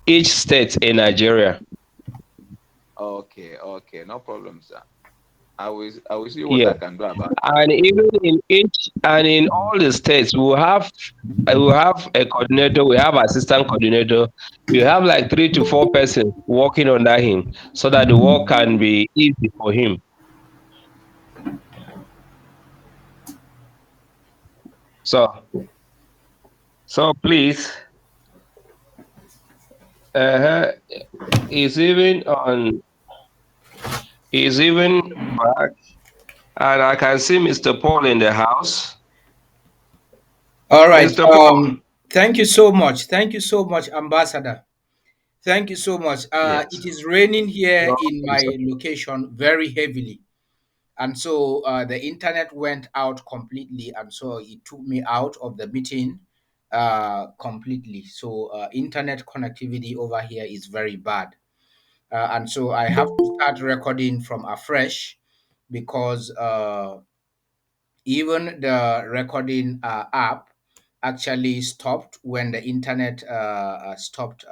each state in Nigeria. Okay, okay, no problem, sir. I will see what Yeah. I can do about it. And even in each and in all the states, we have a coordinator, we have assistant coordinator, we have like 3 to 4 persons working under him so that the work can be easy for him. So please, uh, he's even on, he's even back, and I can see Mr. Paul in the house. All right. Mr. Paul, Thank you so much. Thank you so much, Ambassador. Thank you so much. It yes, is raining here you're in welcome, sir. my location very heavily. And so the internet went out completely. And so it took me out of the meeting completely. So internet connectivity over here is very bad. And so I have to start recording from afresh because even the recording app actually stopped when the internet stopped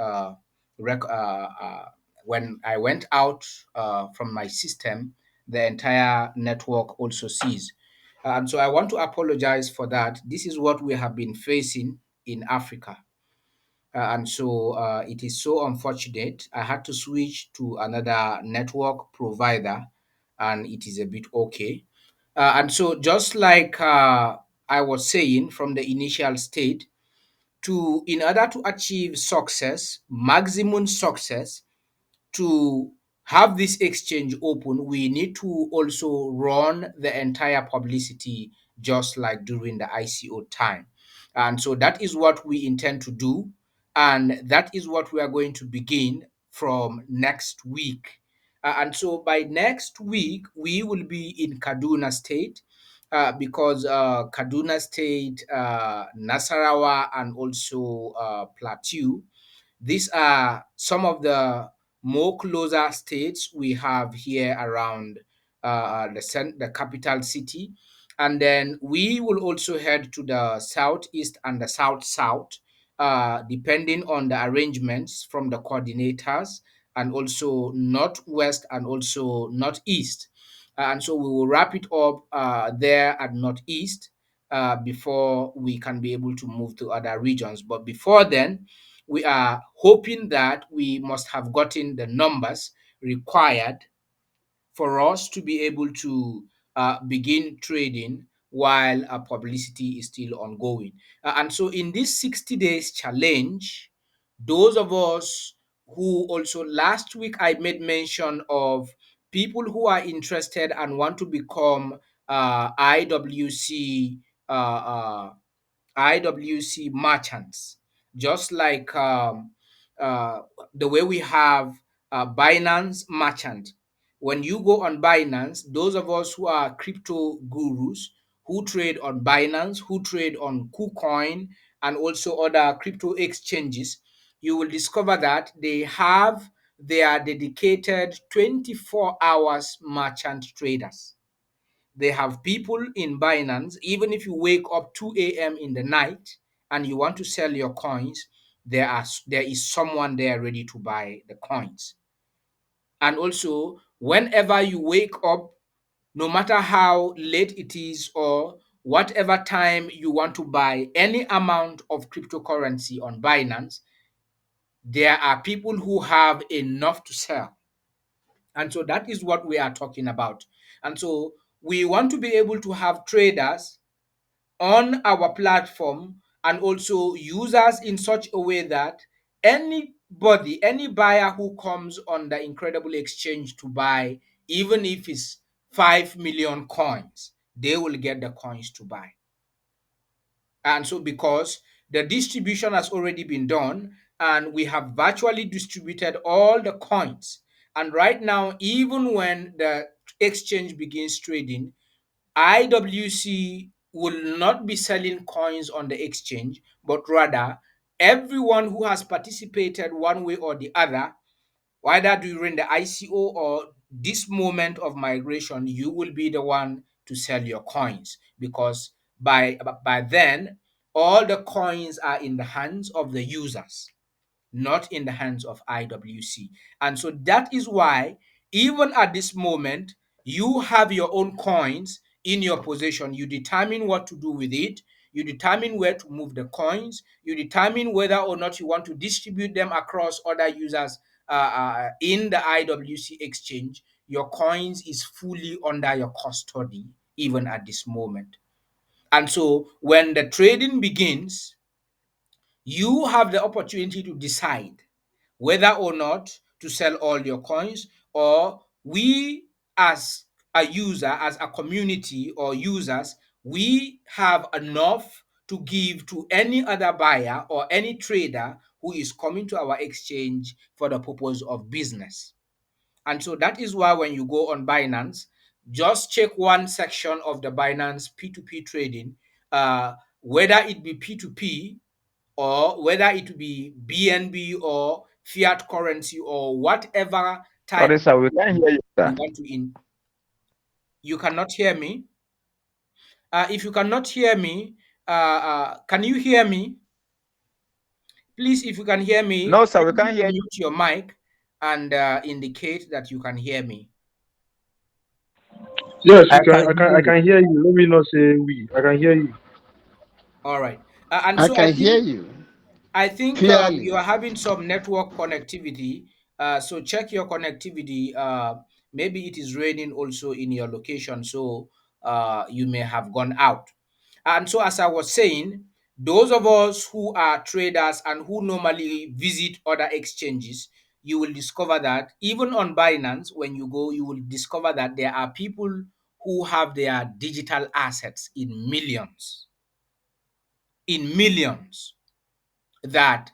when I went out from my system. The entire network also ceased, and so I want to apologize for that. This is what we have been facing in Africa. And so it is so unfortunate. I had to switch to another network provider, and it is a bit okay. And so, just like I was saying from the initial state, in order to achieve success, maximum success, to have this exchange open, we need to also run the entire publicity just like during the ICO time. And so that is what we intend to do. And that is what we are going to begin from next week. And so by next week, we will be in Kaduna State. Because Kaduna State, Nasarawa, and also Plateau, these are some of the more closer states we have here around the capital city. And then we will also head to the southeast and the south-south, depending on the arrangements from the coordinators, and also northwest and also northeast. And so we will wrap it up there at northeast before we can be able to move to other regions. But before then, we are hoping that we must have gotten the numbers required for us to be able to begin trading while publicity is still ongoing. And so, in this 60 days challenge, those of us who also last week I made mention of people who are interested and want to become IWC uh, uh, IWC merchants, just like uh, the way we have Binance merchant. When you go on Binance, those of us who are crypto gurus who trade on Binance, who trade on KuCoin, and also other crypto exchanges, you will discover that they have their dedicated 24 hours merchant traders. They have people in Binance. Even if you wake up 2 a.m. in the night and you want to sell your coins, there is someone there ready to buy the coins. And also, whenever you wake up, no matter how late it is or whatever time you want to buy any amount of cryptocurrency on Binance, there are people who have enough to sell. And so that is what we are talking about. And so we want to be able to have traders on our platform and also users in such a way that anybody, any buyer who comes on the Incredible Exchange to buy, even if it's 5 million coins, they will get the coins to buy. And so, because the distribution has already been done and we have virtually distributed all the coins, and right now, even when the exchange begins trading, IWC will not be selling coins on the exchange, but rather everyone who has participated one way or the other, whether during the ICO or this moment of migration, you will be the one to sell your coins, because by then all the coins are in the hands of the users. not in the hands of IWC. And so that is why, even at this moment, you have your own coins in your possession. You determine what to do with it. You determine where to move the coins. You determine whether or not you want to distribute them across other users in the IWC exchange. Your coins is fully under your custody, even at this moment. And so when the trading begins, you have the opportunity to decide whether or not to sell all your coins, or we as a user, as a community or users, we have enough to give to any other buyer or any trader who is coming to our exchange for the purpose of business. And so that is why when you go on Binance, just check one section of the Binance P2P trading, whether it be P2P or whether it be BNB or fiat currency or whatever type Sorry, sir, we can't hear you, you sir. want to in. You cannot hear me. If you cannot hear me, can you hear me? Please, if you can hear me, No, sir, we kindly can't hear you. mute your mic and indicate that you can hear me. Yes, I you can. can hear I you. can hear you. Let me not say we. I can hear you. All right. And I so I can hear think you you clearly. are having some network connectivity. So check your connectivity. Maybe it is raining also in your location, so you may have gone out. And so, as I was saying, those of us who are traders and who normally visit other exchanges, you will discover that even on Binance, when you go, you will discover that there are people who have their digital assets in millions, that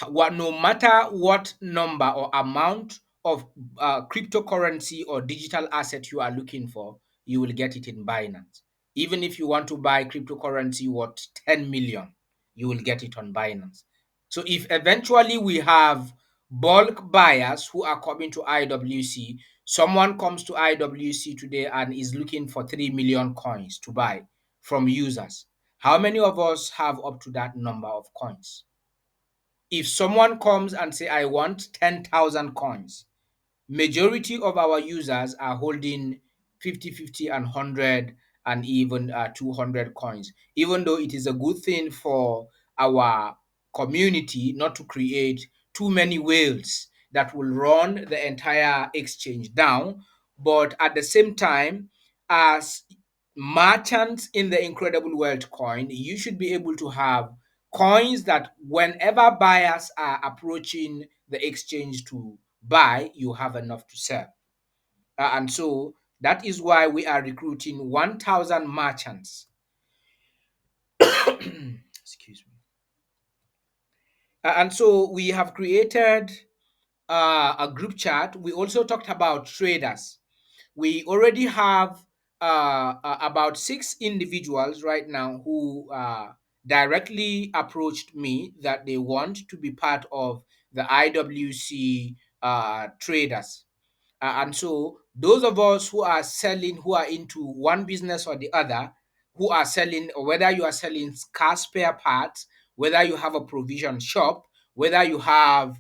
what, no matter what number or amount of cryptocurrency or digital asset you are looking for, you will get it in Binance. Even if you want to buy cryptocurrency worth 10 million, you will get it on Binance. So if eventually we have bulk buyers who are coming to IWC, someone comes to IWC today and is looking for 3 million coins to buy from users. How many of us have up to that number of coins? If someone comes and say, I want 10,000 coins, majority of our users are holding 50, 50, and 100 and even 200 coins, even though it is a good thing for our community not to create too many whales that will run the entire exchange down. But at the same time, as merchants in the incredible wealth coin, you should be able to have coins that whenever buyers are approaching the exchange to buy, you have enough to sell. And so that is why we are recruiting 1,000 merchants. Excuse me. And so we have created a group chat. We also talked about traders. We already have about 6 individuals right now who directly approached me that they want to be part of the IWC traders. And so those of us who are selling, who are into one business or the other, who are selling, or whether you are selling car spare parts, whether you have a provision shop, whether you are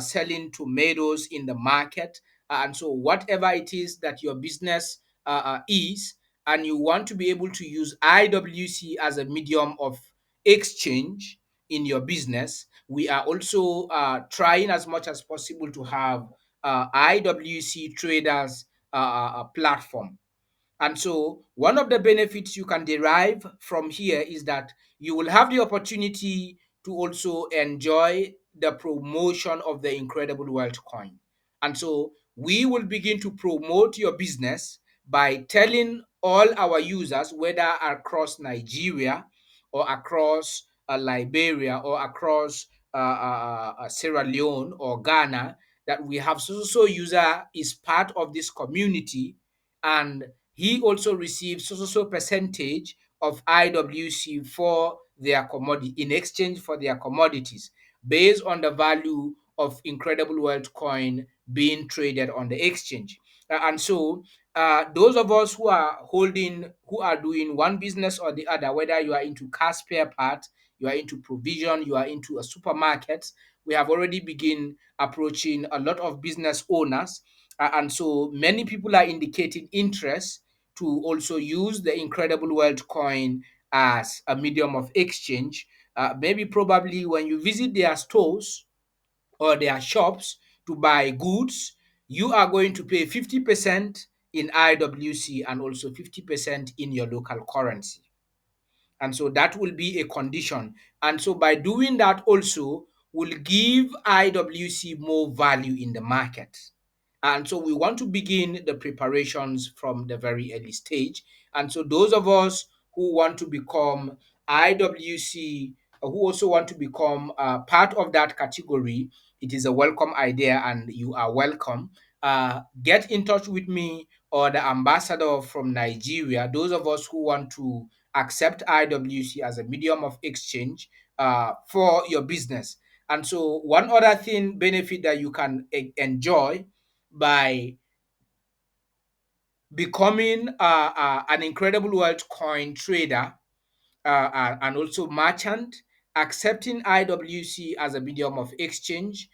selling tomatoes in the market, and so whatever it is that your business is, and you want to be able to use IWC as a medium of exchange in your business, we are also trying as much as possible to have IWC traders platform. And so, one of the benefits you can derive from here is that you will have the opportunity to also enjoy the promotion of the incredible wealth coin. And so, we will begin to promote your business by telling all our users, whether across Nigeria or across Liberia or across Sierra Leone or Ghana, that we have so user is part of this community, and he also receives so percentage of IWC for their commodity in exchange for their commodities based on the value of incredible wealth coin being traded on the exchange. And so those of us who are doing one business or the other, whether you are into car spare parts, you are into provision, you are into a supermarket, we have already begin approaching a lot of business owners, and so many people are indicating interest to also use the Incredible Wealth coin as a medium of exchange. Maybe probably when you visit their stores or their shops to buy goods, you are going to pay 50% in IWC and also 50% in your local currency. And so that will be a condition. And so by doing that also will give IWC more value in the market. And so we want to begin the preparations from the very early stage. And so those of us who want to become IWC, who also want to become part of that category, it is a welcome idea and you are welcome. Get in touch with me or the ambassador from Nigeria. Those of us who want to accept IWC as a medium of exchange for your business. And so one other thing benefit that you can enjoy by becoming an Incredible Wealth coin trader and also merchant, accepting IWC as a medium of exchange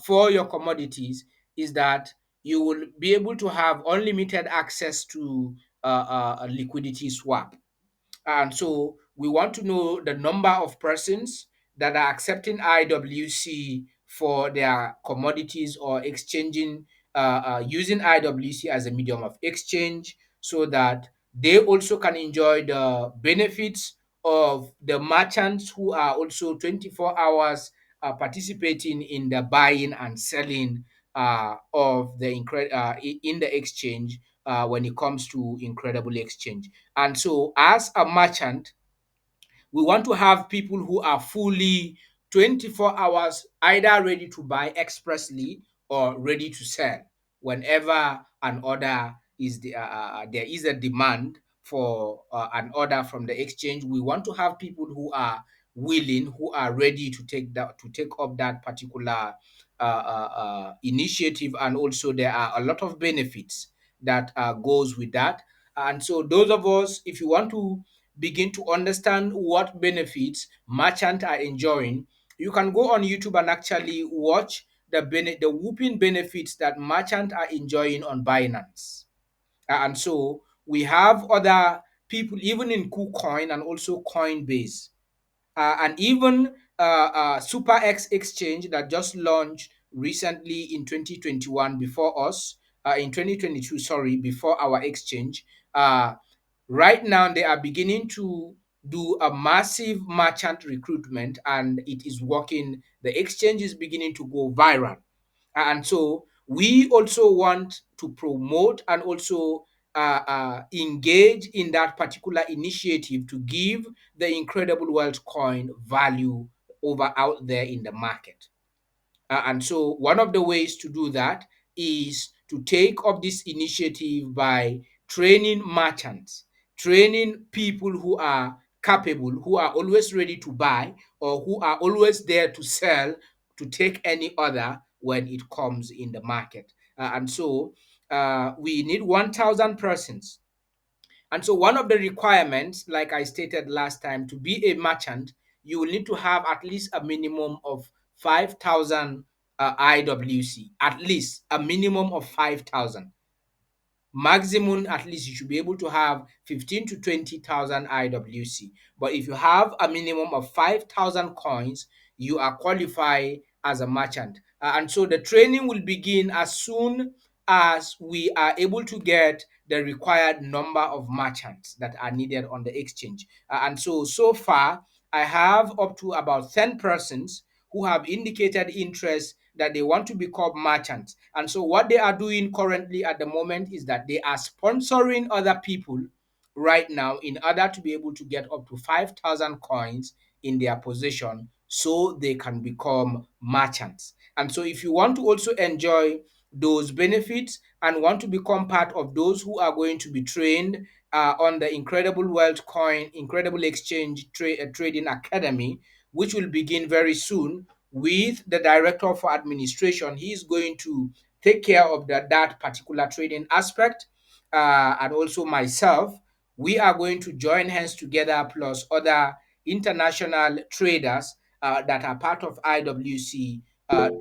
for your commodities is that you will be able to have unlimited access to a liquidity swap. And so we want to know the number of persons that are accepting IWC for their commodities or exchanging using IWC as a medium of exchange so that they also can enjoy the benefits of the merchants who are also 24 hours participating in the buying and selling of the in the exchange when it comes to Incredible Exchange. And so, as a merchant, we want to have people who are fully 24 hours either ready to buy expressly or ready to sell whenever an order is there is a demand for an order from the exchange. We want to have people who are willing, who are ready to take up that particular initiative, and also there are a lot of benefits that goes with that. And so those of us, if you want to begin to understand what benefits merchants are enjoying, you can go on YouTube and actually watch the whooping benefits that merchants are enjoying on Binance. And so we have other people, even in KuCoin and also Coinbase, and even Super X Exchange that just launched recently in 2021 before us, in 2022, sorry, before our exchange. Right now, they are beginning to do a massive merchant recruitment and it is working. The exchange is beginning to go viral. And so we also want to promote and also engage in that particular initiative to give the Incredible Wealth coin value over out there in the market. And so one of the ways to do that is to take up this initiative by training merchants, training people who are capable, who are always ready to buy, or who are always there to sell, to take any order when it comes in the market. And so we need 1,000 persons. And so one of the requirements, like I stated last time, to be a merchant, you will need to have at least a minimum of 5,000 IWC, at least a minimum of 5,000. Maximum, at least you should be able to have 15 to 20,000 IWC. But if you have a minimum of 5,000 coins, you are qualified as a merchant. And so the training will begin as soon as we are able to get the required number of merchants that are needed on the exchange. And so far, I have up to about 10 persons who have indicated interest that they want to become merchants. And so what they are doing currently at the moment is that they are sponsoring other people right now in order to be able to get up to 5,000 coins in their possession so they can become merchants. And so if you want to also enjoy those benefits and want to become part of those who are going to be trained on the Incredible Wealth Coin, Incredible Exchange Trading Academy, which will begin very soon with the Director for Administration. He is going to take care of that particular trading aspect, and also myself. We are going to join hands together plus other international traders that are part of IWC,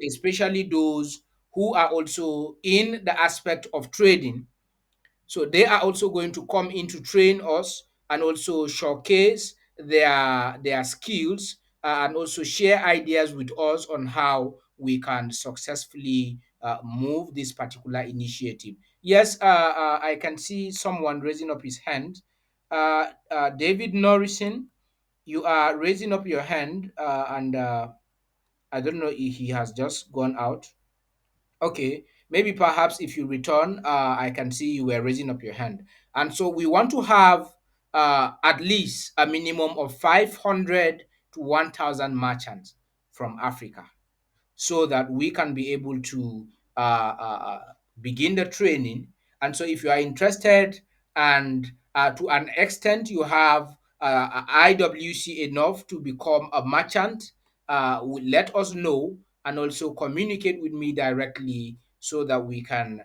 especially those who are also in the aspect of trading. So they are also going to come in to train us and also showcase their skills, and also share ideas with us on how we can successfully move this particular initiative. Yes, I can see someone raising up his hand. David Norrison, you are raising up your hand, and I don't know if he has just gone out. Okay, maybe perhaps if you return, I can see you were raising up your hand. And so we want to have at least a minimum of 500 to 1,000 merchants from Africa, so that we can be able to begin the training. And so, if you are interested, and to an extent you have IWC enough to become a merchant, let us know and also communicate with me directly so that we can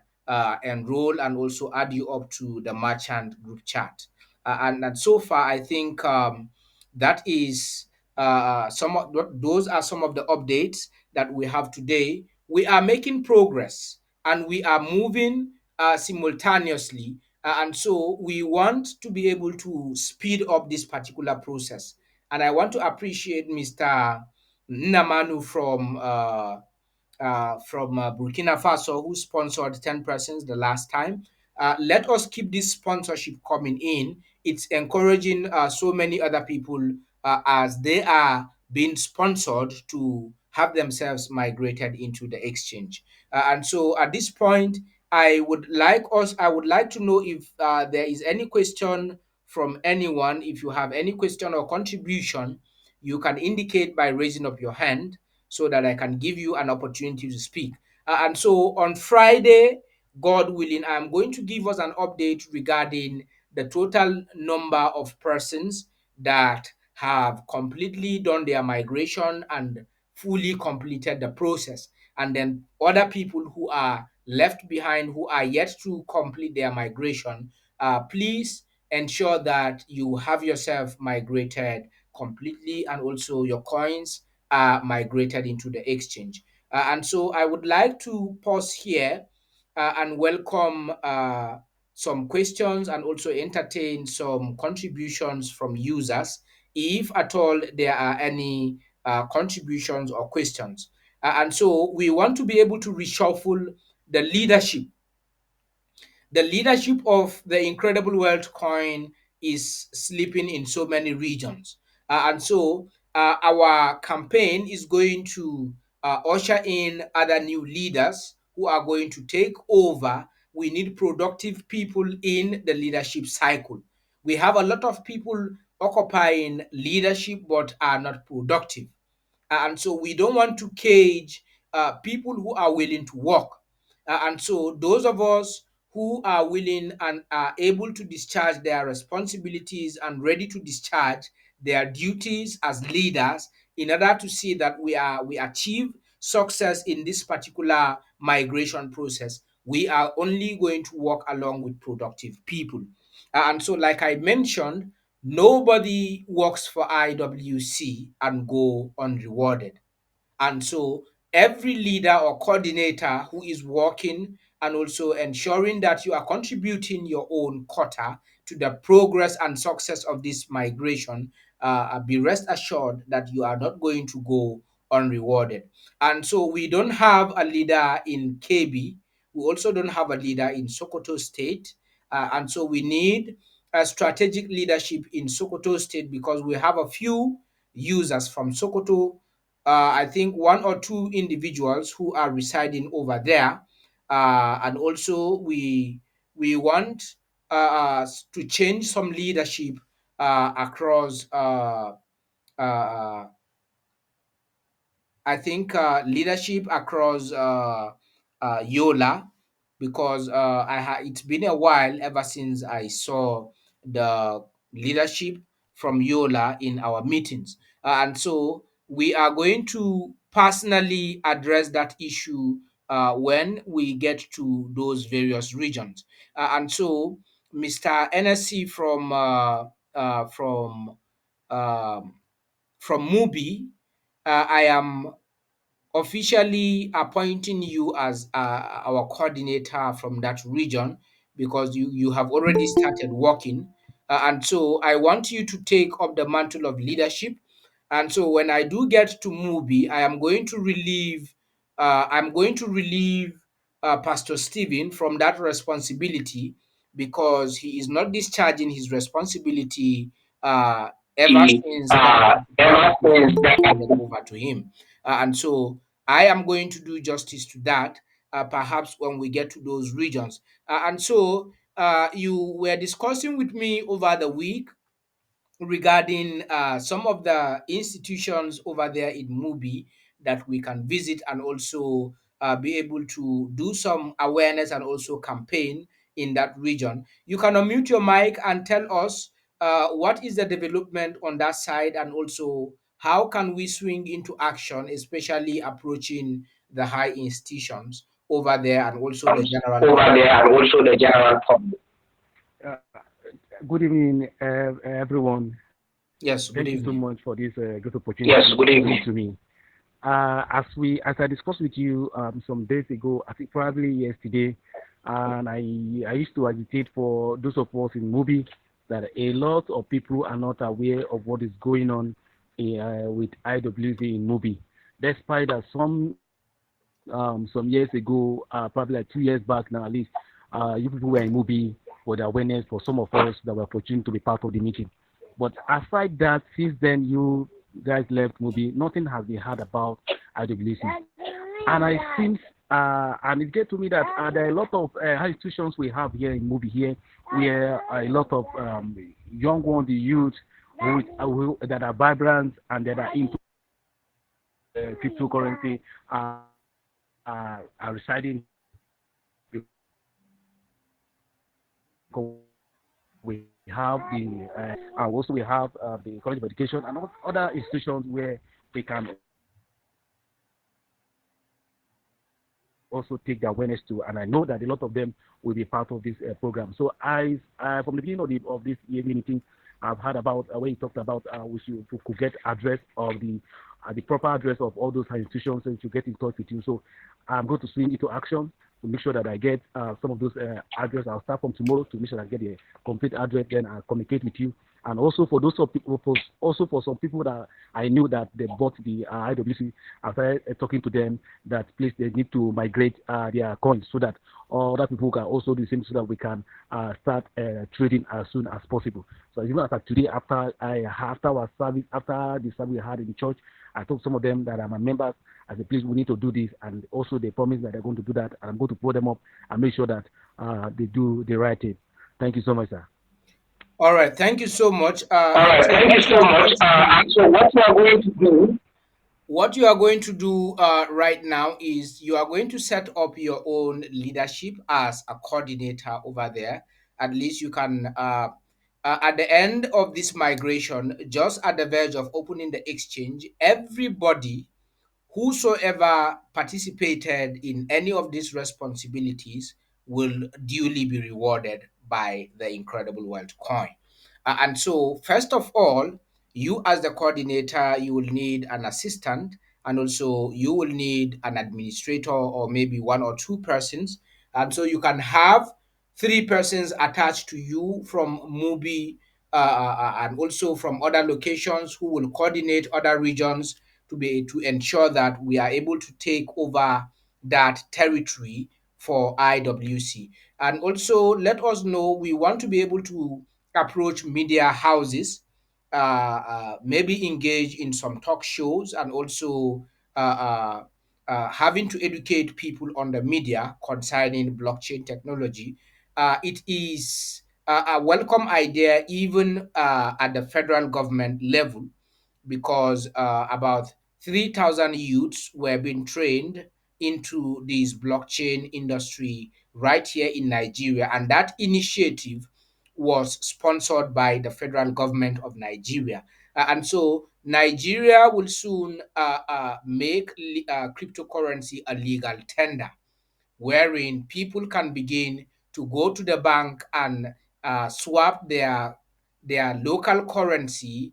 enroll and also add you up to the merchant group chat. And so far, I think that is some of those are some of the updates that we have today. We are making progress and we are moving simultaneously. And so we want to be able to speed up this particular process. And I want to appreciate Mr. Namanu from Burkina Faso, who sponsored 10 persons the last time. Let us keep this sponsorship coming in. It's encouraging so many other people as they are being sponsored to have themselves migrated into the exchange. And so at this point, I would like to know if there is any question from anyone. If you have any question or contribution, you can indicate by raising up your hand so that I can give you an opportunity to speak. And so on Friday, God willing, I'm going to give us an update regarding the total number of persons that have completely done their migration and fully completed the process. And then other people who are left behind, who are yet to complete their migration, please ensure that you have yourself migrated completely, and also your coins are migrated into the exchange. And so I would like to pause here and welcome some questions and also entertain some contributions from users, if at all there are any contributions or questions. And so we want to be able to reshuffle the leadership. The leadership of the Incredible Wealth coin is sleeping in so many regions. And so our campaign is going to usher in other new leaders who are going to take over. We need productive people in the leadership cycle. We have a lot of people occupying leadership but are not productive. And so we don't want to cage people who are willing to work. And so those of us who are willing and are able to discharge their responsibilities and ready to discharge their duties as leaders, in order to see that we achieve success in this particular migration process, we are only going to work along with productive people. And so, like I mentioned, nobody works for IWC and go unrewarded. And so every leader or coordinator who is working and also ensuring that you are contributing your own quota to the progress and success of this migration, be rest assured that you are not going to go unrewarded. And so we don't have a leader in KB. We also don't have a leader in Sokoto State. And so we need a strategic leadership in Sokoto State, because we have a few users from Sokoto. I think one or two individuals who are residing over there, and also we want to change some leadership across uh, I think leadership across Yola, because it's been a while ever since I saw the leadership from Yola in our meetings. And so we are going to personally address that issue when we get to those various regions. And so Mr. NSC uh, from um, from Mubi, I am officially appointing you as our coordinator from that region, because you have already started working. And so I want you to take up the mantle of leadership. And so when I do get to Mubi, I'm going to relieve Pastor Stephen from that responsibility, because he is not discharging his responsibility uh, ever since that particular Ever since position was handed that. over to him. And so I am going to do justice to that, perhaps when we get to those regions. And so you were discussing with me over the week regarding some of the institutions over there in Mubi that we can visit, and also be able to do some awareness and also campaign in that region. You can unmute your mic and tell us what is the development on that side, and also how can we swing into action, especially approaching the high institutions over there and also the general Over public. there and also the general public. Uh, Good evening, everyone. Yes, good Thank you so evening. much for this good Yes, opportunity good given evening. to me. As I discussed with you some days ago, I think probably yesterday, and I used to agitate for those of us in movie that a lot of people are not aware of what is going on with IWC in movie. Despite that some years ago, probably like 2 years back now at least, you people were in movie for the awareness for some of us that were opportunity to be part of the meeting. But aside that, since then you guys left movie, nothing has been heard about IWC. And I seems and it get to me that there are a lot of high institutions we have here in movie here, where a lot of young ones, the youth, that are vibrant and that are into cryptocurrency are residing we have also we have the College of Education and other institutions where they can also take the awareness to, and I know that a lot of them will be part of this program. So from the beginning of this year meeting, I've heard about when you talked about we could get address of the proper address of all those institutions, and to get in touch with you. So I'm going to swing into action to make sure that I get some of those address. I'll start from tomorrow to make sure I get the complete address. Then I'll communicate with you. And also for those of people, also for some people that I knew that they bought the IWC, I started talking to them that please they need to migrate their coins so that other people can also do the same, so that we can start trading as soon as possible. So even as of today, after our service, after the service we had in the church, I told some of them that are my members. I said, please, we need to do this, and also they promised that they're going to do that, and I'm going to pull them up and make sure that they do the right thing. Thank you so much, sir. All right, thank you so much. All And right, so thank you what you so are much. going to do, So what we are going to do. right now is you are going to set up your own leadership as a coordinator over there. At least you can, at the end of this migration, just at the verge of opening the exchange, everybody whosoever participated in any of these responsibilities will duly be rewarded by the incredible wealth coin. And so, first of all, you as the coordinator, you will need an assistant, and also you will need an administrator, or maybe one or two persons. And so you can have three persons attached to you from Mubi, and also from other locations, who will coordinate other regions to ensure that we are able to take over that territory for IWC. And also let us know, we want to be able to approach media houses, maybe engage in some talk shows, and also having to educate people on the media concerning blockchain technology. It is a welcome idea, even at the federal government level, because about 3,000 youths were being trained into this blockchain industry right here in Nigeria. And that initiative was sponsored by the federal government of Nigeria. And so Nigeria will soon make cryptocurrency a legal tender, wherein people can begin to go to the bank and swap their local currency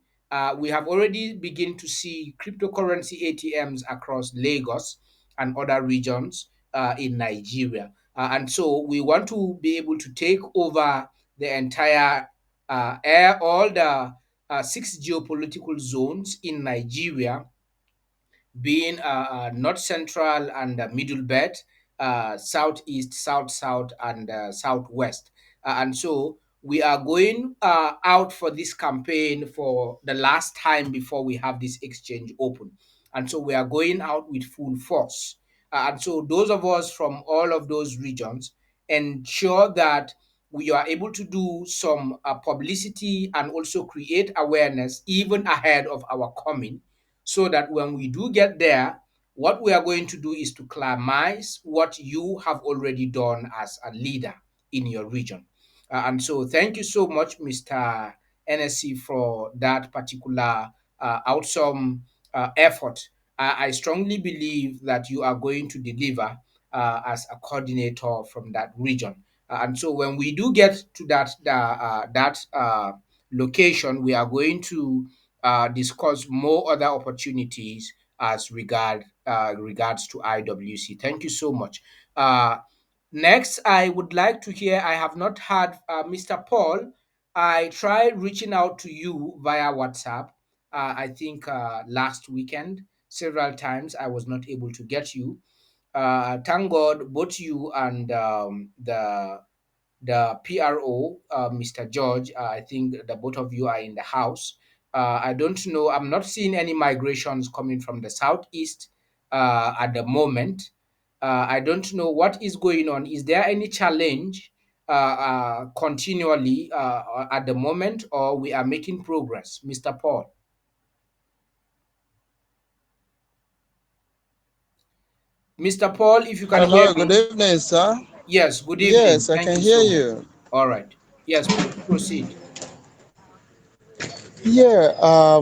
we have already begun to see cryptocurrency ATMs across Lagos and other regions in Nigeria. And so we want to be able to take over the entire all the six geopolitical zones in Nigeria, being north central and middle belt, southeast, south, and southwest. And so we are going out for this campaign for the last time before we have this exchange open. And so we are going out with full force. And so those of us from all of those regions ensure that we are able to do some publicity and also create awareness even ahead of our coming, so that when we do get there, what we are going to do is to climax what you have already done as a leader in your region. And so, thank you so much, Mr. NSC, for that particular awesome effort. I strongly believe that you are going to deliver as a coordinator from that region. And so, when we do get to that location, we are going to discuss more other opportunities as regards to IWC. Thank you so much. Next, I would like to hear. I have not had Mr. Paul. I tried reaching out to you via WhatsApp. I think last weekend several times. I was not able to get you. Thank God, both you and the PRO, Mr. George. I think the both of you are in the house. I don't know. I'm not seeing any migrations coming from the southeast at the moment. I don't know what is going on. Is there any challenge continually at the moment, or we are making progress, Mr. Paul? Mr. Paul, if you can hear Hello, good me. evening, sir. Yes, good Yes, evening. I Thank can you hear so much. you. All right. Yes, please proceed. Yeah,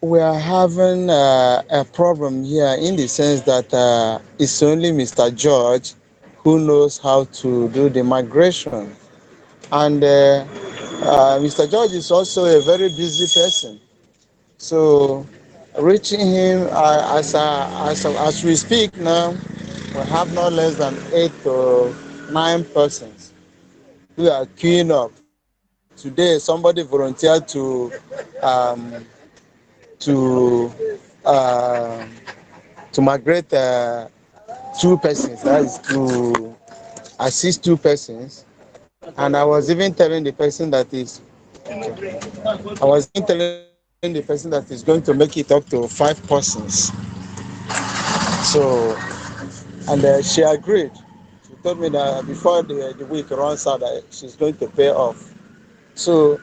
we are having a problem here in the sense that it's only Mr. George who knows how to do the migration. And Mr. George is also a very busy person. So reaching him as we speak now, we have no less than 8 to 9 persons who are queuing up. Today, somebody volunteered um, to uh, to migrate 2 persons. That is to assist 2 persons. And I was even telling the person that is going to make it up to 5 persons. So, and she agreed. She told me that before the week runs out, that she's going to pay off. So,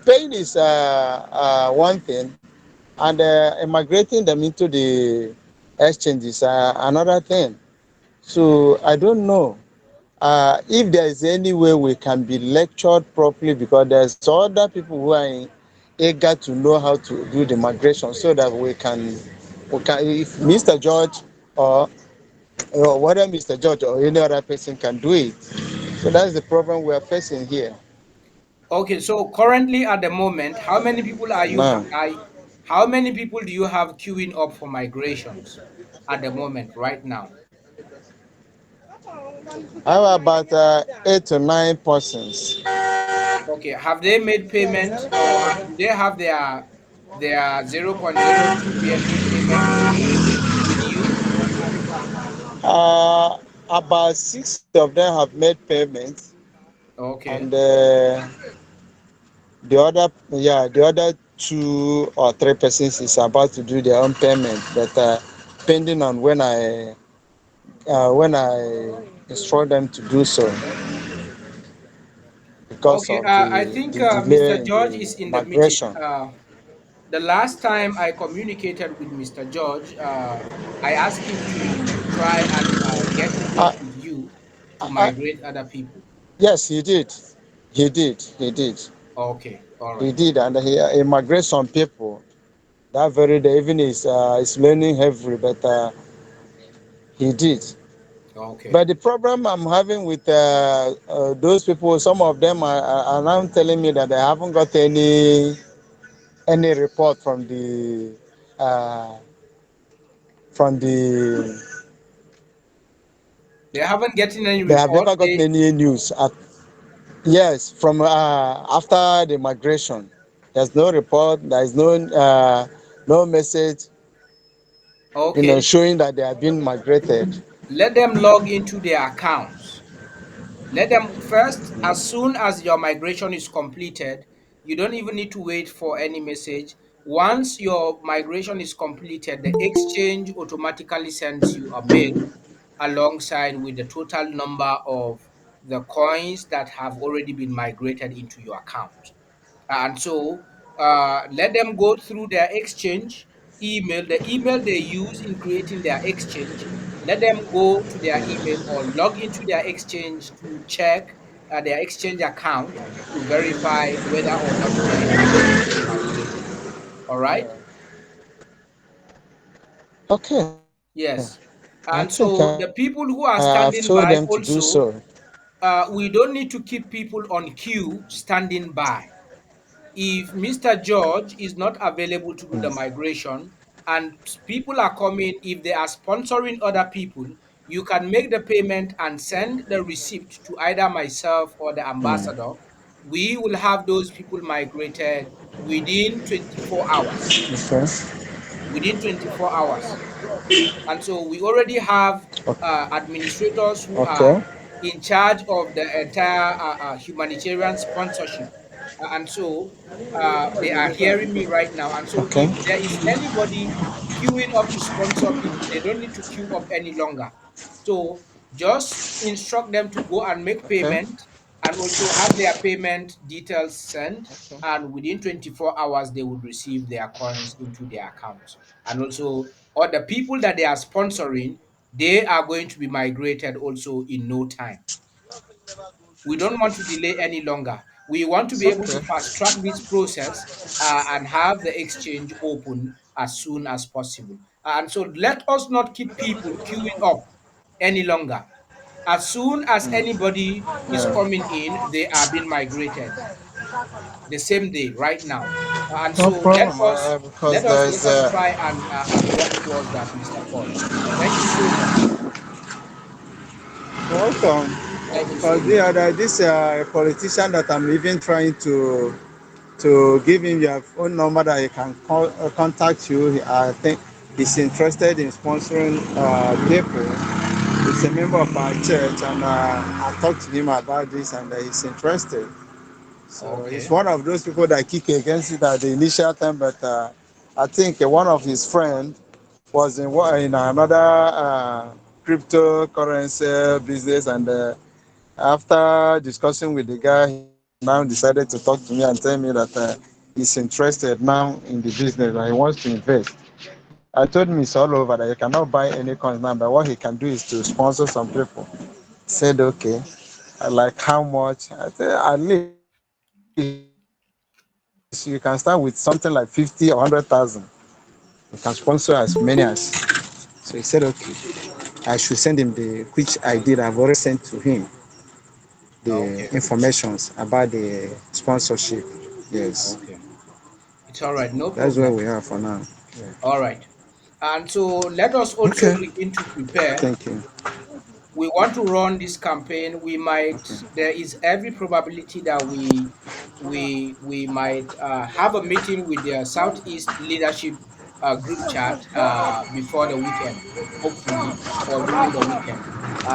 paying is one thing, and migrating them into the exchange is another thing. So, I don't know if there is any way we can be lectured properly, because there's other people who are eager to know how to do the migration, so that we can, if Mr. George or whether Mr. George or any other person can do it. So that's the problem we are facing here Okay, so currently at the moment, how many people are you now. how many people do you have queuing up for migrations at the moment right now? How about 8 to 9 persons? Okay, have they made payment, or do they have their 0.02 BNB payment with you? Uh, about 6 of them have made payments, Okay. and the other 2 or 3 persons is about to do their own payment, but depending on when I instruct them to do so, because Okay, of I the think the delay Mr. in George the is in the meeting. migration. The last time I communicated with Mr. George, I asked him to try and get in touch Uh, with you to uh, migrate other people. yes, he did. He did. He did. Okay, all He right. did, and he migrated some people that very day. Even is learning heavy, but he did. Okay. But the problem I'm having with those people, some of them are now telling me that they haven't got any report uh, from the They haven't gotten any they have report. never gotten any news. Yes, from after the migration, there's no report. There is no message, Okay, showing that they have been migrated. let them log into their accounts. Let them first, as soon as your migration is completed, you don't even need to wait for any message. Once your migration is completed, the exchange automatically sends you a mail alongside with the total number of the coins that have already been migrated into your account. And so let them go through their exchange email, the email they use in creating their exchange. Let them go to their email or log into their exchange to check their exchange account to verify whether or not their information has been migrated. All right. Yeah. Okay, Yes. I think And so the people who are I've told standing them to by do so. also, we don't need to keep people on queue standing by. If Mr. George is not available to do the migration and people are coming, if they are sponsoring other people, you can make the payment and send the receipt to either myself or the Mm. ambassador. We will have those people migrated within 24 hours. Okay. Within 24 hours. And so we already have administrators who are Okay. in charge of the entire humanitarian sponsorship. And so they are hearing me right now. And so Okay. if there is anybody queuing up to sponsor people, they don't need to queue up any longer. So just instruct them to go and make Okay. payment and also have their payment details sent. And within 24 hours, they would receive their coins into their accounts. And also, or the people that they are sponsoring, they are going to be migrated also in no time. We don't want to delay any longer. We want to It's be able to okay. fast track this process and have the exchange open as soon as possible. And so let us not keep people queuing up any longer. As soon as anybody is Yeah. coming in, they are being migrated the same day, right now. And No so problem. Because there let is us try and work towards that, Mr. Paul. Thank you so much. welcome. Thank you so Because the much. other this politician that I'm even trying to give him your phone number that he can contact you. I think he's interested in sponsoring people. He's a member of our church, and I talked to him about this, and he's interested. So he's Okay. one of those people that kick against it at the initial time, but I think one of his friends was in another cryptocurrency business, and after discussing with the guy, he now decided to talk to me and tell me that he's interested now in the business and he wants to invest. I told him it's all over that he cannot buy any coins now, but what he can do is to sponsor some people. He said, okay. I like how much? I said, at least you can start with something like 50 or 100,000. You can sponsor as many as. So he said, okay. I should send him which I did. I've already sent to him the Okay. informations about the sponsorship. Yes, Okay. It's all right. No that's where problem. we are for now. Yeah. All right. And so let us also Okay. begin to prepare. Thank you. We want to run this campaign. We might, Okay. there is every probability that we might have a meeting with the Southeast Leadership group chat before the weekend, hopefully, or during the weekend.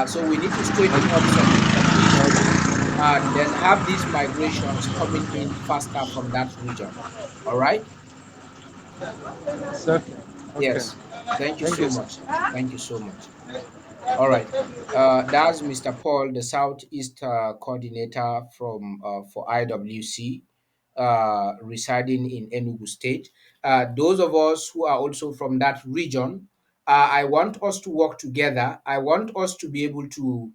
So we need to straighten up some issues and then have these migrations coming in faster from that region. All right. It's okay. Okay. Yes. Thank you Thank you, so sir. much. Thank you so much. All right. That's Mr. Paul, the Southeast coordinator from for IWC, residing in Enugu State. Those of us who are also from that region, I want us to work together. I want us to be able to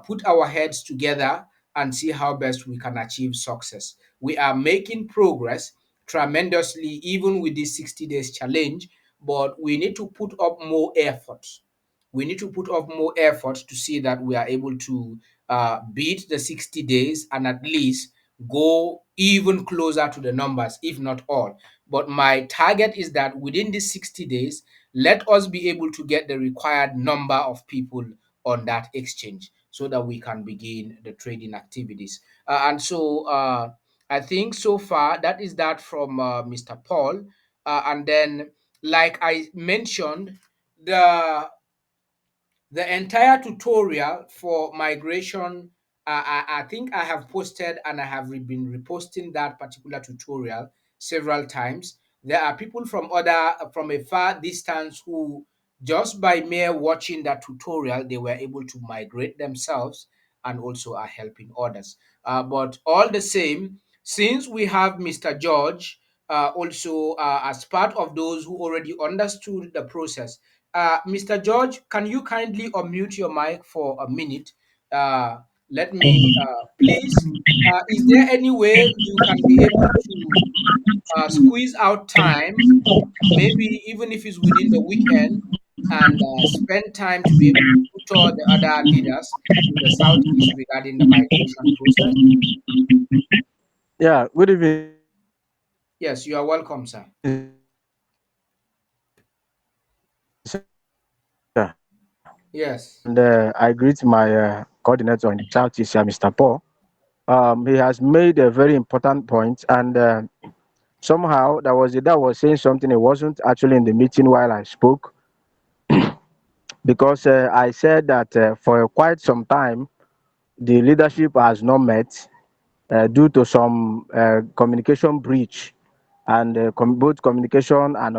put our heads together and see how best we can achieve success. We are making progress tremendously, even with this 60 days challenge, but we need to put up more effort. We need to put up more effort to see that we are able to beat the 60 days and at least go even closer to the numbers, if not all. But my target is that within these 60 days, let us be able to get the required number of people on that exchange so that we can begin the trading activities. And so I think so far that is that from Mr. Paul. And then, like I mentioned, the the entire tutorial for migration, I think I have posted and I have been reposting that particular tutorial several times. There are people from a far distance who, just by mere watching that tutorial, they were able to migrate themselves and also are helping others. But all the same, since we have Mr. George also as part of those who already understood the process, Mr. George, can you kindly unmute your mic for a minute? Uh, Let me, please, is there any way you can be able to squeeze out time, maybe even if it's within the weekend, and spend time to be able to tutor the other leaders in the Southeast regarding the migration process? Yeah, good evening, sir. Yes, you are welcome, sir. And Yes. I greet my coordinator in the Southeast, Mr. Paul. He has made a very important point, and somehow there was a that was saying something. It wasn't actually in the meeting while I spoke, because I said that for quite some time the leadership has not met due to some communication breach, and both communication and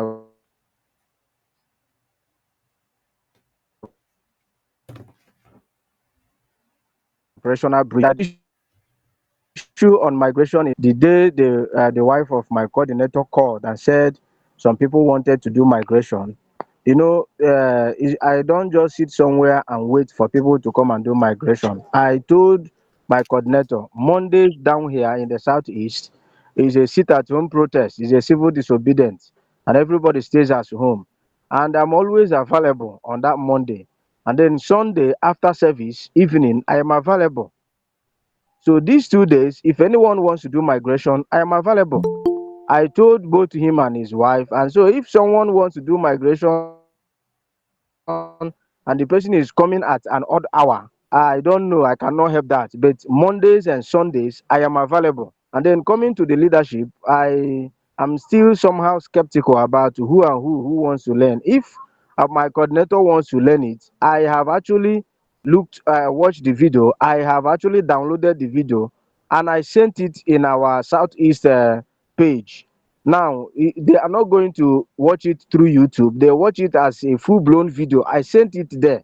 operational breach. Issue on migration is the day the wife of my coordinator called and said some people wanted to do migration. I don't just sit somewhere and wait for people to come and do migration. I told my coordinator Monday down here in the southeast is a sit at home protest, is a civil disobedience, and everybody stays at home. And I'm always available on that Monday. And then Sunday after service evening, I am available. So these 2 days, if anyone wants to do migration, I am available. I told both him and his wife. And so if someone wants to do migration and the person is coming at an odd hour, I don't know, I cannot help that. But Mondays and Sundays, I am available. And then coming to the leadership, I am still somehow skeptical about who wants to learn. If my coordinator wants to learn it, I have actually watched the video. I have actually downloaded the video and I sent it in our Southeast page. Now, they are not going to watch it through YouTube. They watch it as a full-blown video. I sent it there.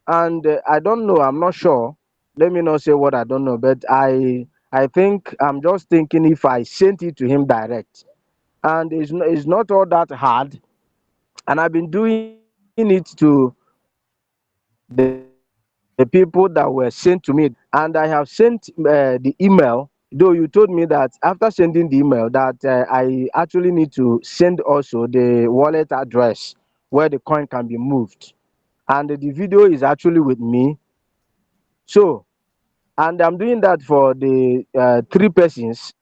And I don't know, I'm not sure. Let me not say what I don't know, but I think I'm just thinking if I sent it to him direct. And it's not all that hard. And I've been doing it to the people that were sent to me directly. And I have sent the email, though you told me that after sending the email that I actually need to send also the wallet address where the coin can be moved. And the video is actually with me. So, and I'm doing that for the three persons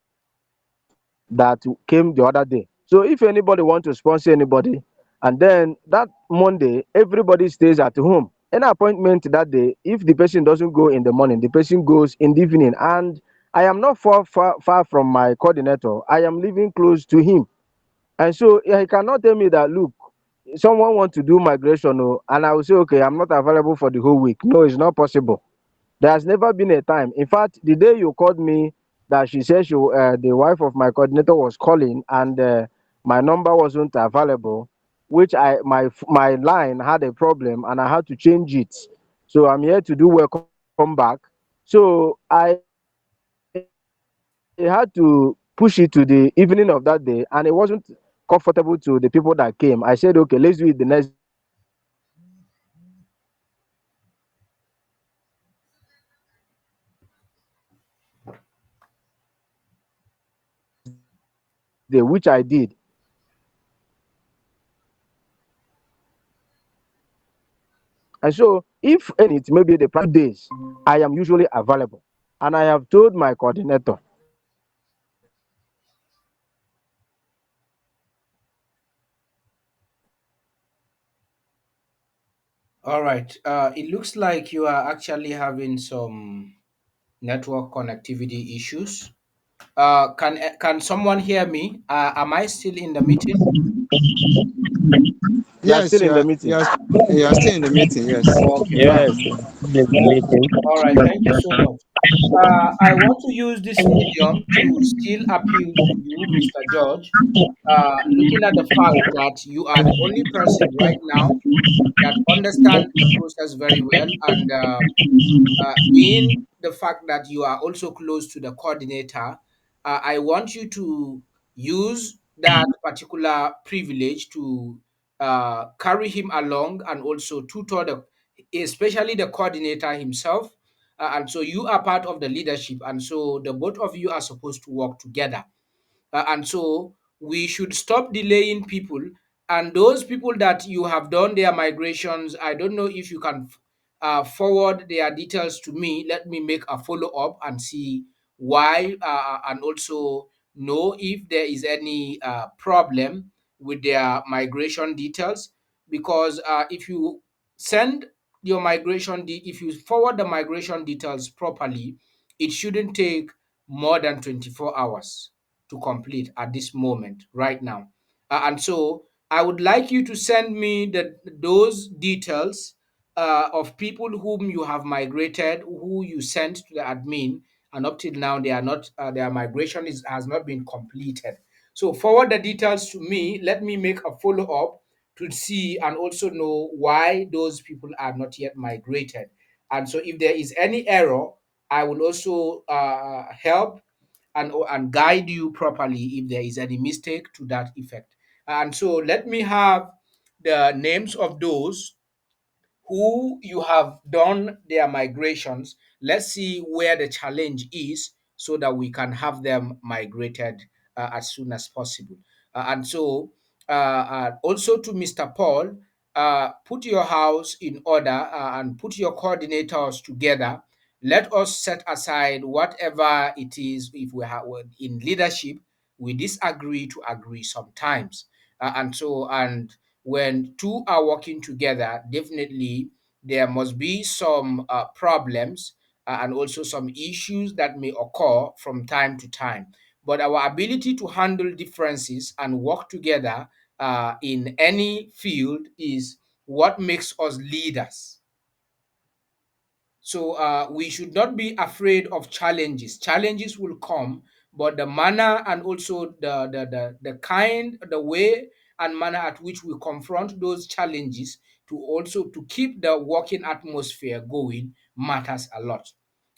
that came the other day. So if anybody want to sponsor anybody, and then that Monday everybody stays at home. Any appointment that day, if the person doesn't go in the morning, the person goes in the evening. And I am not far from my coordinator. I am living close to him. And so he cannot tell me that, look, someone want to do migration, oh, and I will say, okay, I'm not available for the whole week. No, it's not possible. There has never been a time. In fact, the day you called me, that she said the wife of my coordinator was calling, and my number wasn't available, which my line had a problem, and I had to change it. So I'm here to do welcome back. So I had to push it to the evening of that day, and it wasn't comfortable to the people that came. I said, okay, let's do it the next day. And then I did it the next day, which I did. And so, if any, it maybe the 2 days, I am usually available. And I have told my coordinator All right. It looks like you are actually having some network connectivity issues. Can someone hear me? Am I still in the meeting? You are Yes, still in the meeting. you are still in the meeting. Yes. Okay, fine. Yes, the meeting. All right. Thank you so much. I want to use this medium to still appeal to you, Mr. George. Looking at the fact that you are the only person right now that understand the process very well, and being the fact that you are also close to the coordinator, I want you to use that particular privilege to carry him along and also tutor the, especially the coordinator himself. And so you are part of the leadership, and so the both of you are supposed to work together. And so we should stop delaying people. And those people that you have done their migrations, I don't know if you can forward their details to me. Let me make a follow up and see why, and also know if there is any problem with their migration details. Because if you send your if you forward the migration details properly, it shouldn't take more than 24 hours to complete at this moment right now. And so I would like you to send me those details of people whom you have migrated, who you sent to the admin, and up till now they are not their migration has not been completed. So forward the details to me. Let me make a follow up to see and also know why those people are not yet migrated. And so if there is any error, I will also help and guide you properly if there is any mistake to that effect. And so let me have the names of those who you have done their migrations. Let's see where the challenge is so that we can have them migrated as soon as possible. And so, also to Mr. Paul, put your house in order and put your coordinators together. Let us set aside whatever it is. If we have in leadership, we disagree to agree sometimes. And when two are working together, definitely there must be some problems and also some issues that may occur from time to time. But our ability to handle differences and work together in any field is what makes us leaders. So we should not be afraid of challenges. Challenges will come, but the manner and also the way and manner at which we confront those challenges to also to keep the working atmosphere going matters a lot.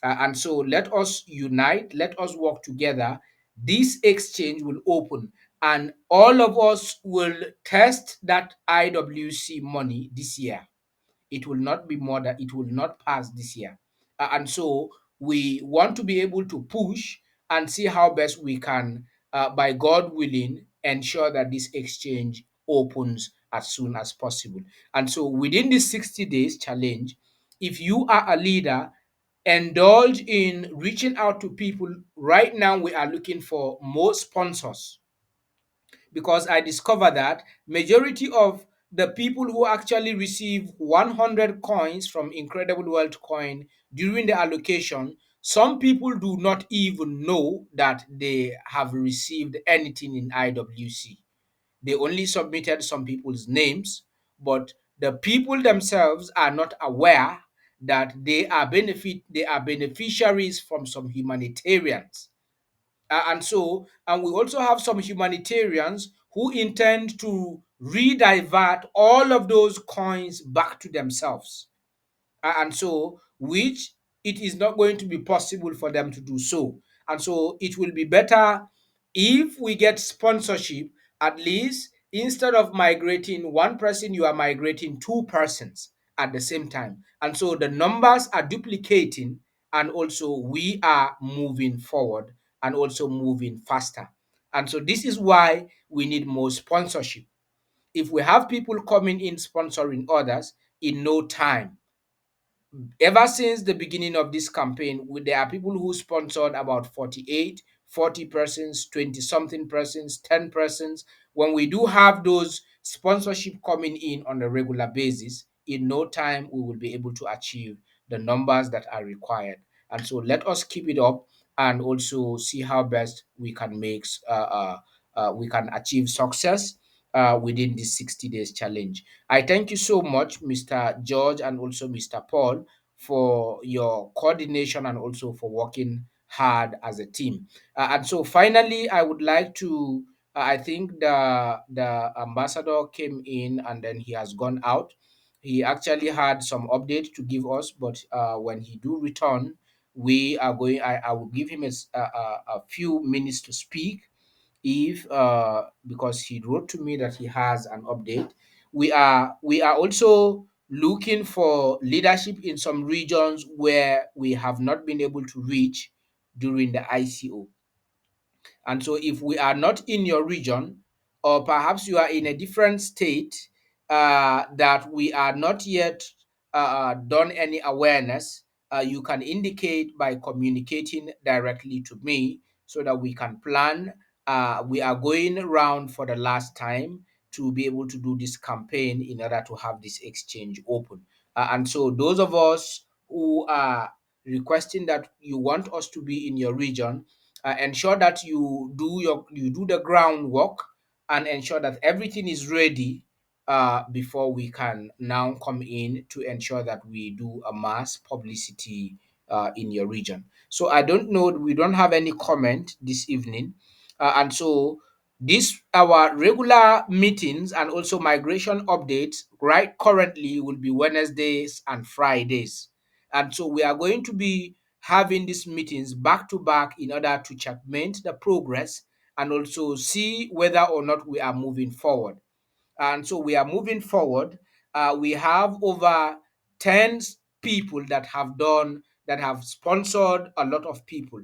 And so let us unite, let us work together. This exchange will open, and all of us will test that IWC money this year. It will not be more than it will not pass this year. And so we want to be able to push and see how best we can, by God willing, ensure that this exchange opens as soon as possible. And so within this 60 days challenge, if you are a leader, indulge in reaching out to people. Right now, we are looking for more sponsors because I discovered that majority of the people who actually receive 100 coins from Incredible Wealth Coin during the allocation, some people do not even know that they have received anything in IWC. They only submitted some people's names, but the people themselves are not aware that they are beneficiaries from some humanitarians. And we also have some humanitarians who intend to redivert all of those coins back to themselves. And so which it is not going to be possible for them to do so. And so it will be better if we get sponsorship. At least instead of migrating one person, you are migrating two persons at the same time, and so the numbers are duplicating, and also we are moving forward and also moving faster. And so this is why we need more sponsorship. If we have people coming in sponsoring others in no time, ever since the beginning of this campaign, there are people who sponsored about 48, 40 persons, 20 something persons, 10 persons. When we do have those sponsorship coming in on a regular basis, in no time we will be able to achieve the numbers that are required. And so let us keep it up and also see how best we can we can achieve success within this 60 days challenge. I thank you so much, Mr. George, and also Mr. Paul, for your coordination and also for working hard as a team. And so finally, I would like to. I think the ambassador came in and then he has gone out. He actually had some update to give us, but when he do return, we are going. I will give him a few minutes to speak if because he wrote to me that he has an update. We are also looking for leadership in some regions where we have not been able to reach during the ICO. And so, if we are not in your region, or perhaps you are in a different state that we are not yet done any awareness, you can indicate by communicating directly to me so that we can plan. We are going around for the last time to be able to do this campaign in order to have this exchange open. And so, those of us who are requesting that you want us to be in your region, ensure that you do the groundwork and ensure that everything is ready before we can now come in to ensure that we do a mass publicity in your region. So I don't know, we don't have any comment this evening, and so this our regular meetings and also migration updates right currently will be Wednesdays and Fridays, and so we are going to be having these meetings back to back in order to checkmate the progress and also see whether or not we are moving forward. And so we are moving forward. We have over 10 people that have sponsored a lot of people.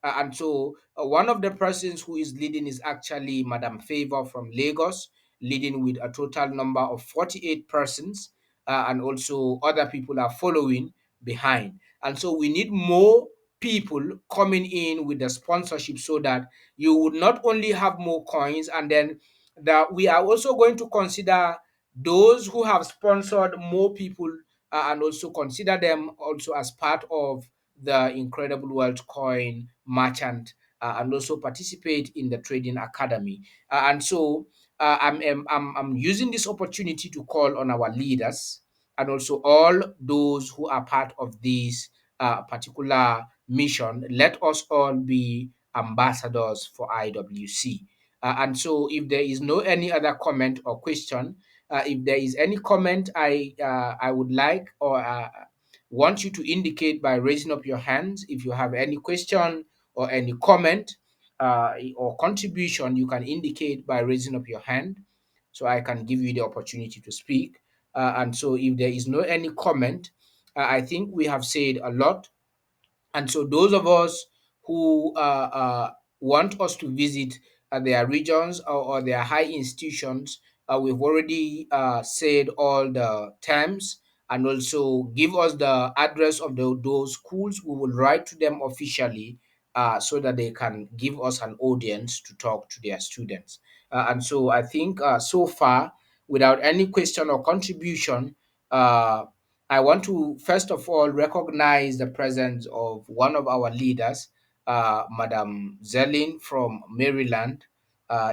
And so one of the persons who is leading is actually Madam Favor from Lagos, leading with a total number of 48 persons, and also other people are following behind. And so we need more people coming in with the sponsorship so that you would not only have more coins, and then that we are also going to consider those who have sponsored more people, and also consider them also as part of the Incredible Wealth Coin merchant, and also participate in the trading academy. And so I'm using this opportunity to call on our leaders and also all those who are part of this particular mission. Let us all be ambassadors for IWC. And so, if there is no any other comment or question, if there is any comment I would like or want you to indicate by raising up your hands. If you have any question or any comment or contribution, you can indicate by raising up your hand so I can give you the opportunity to speak. And so, if there is no any comment, I think we have said a lot, and so those of us who want us to visit their regions or their high institutions, we've already said all the terms and also give us the address of those schools. We will write to them officially so that they can give us an audience to talk to their students. And so I think so far, without any question or contribution, uh, I want to first of all recognize the presence of one of our leaders, Madam Zelin from Maryland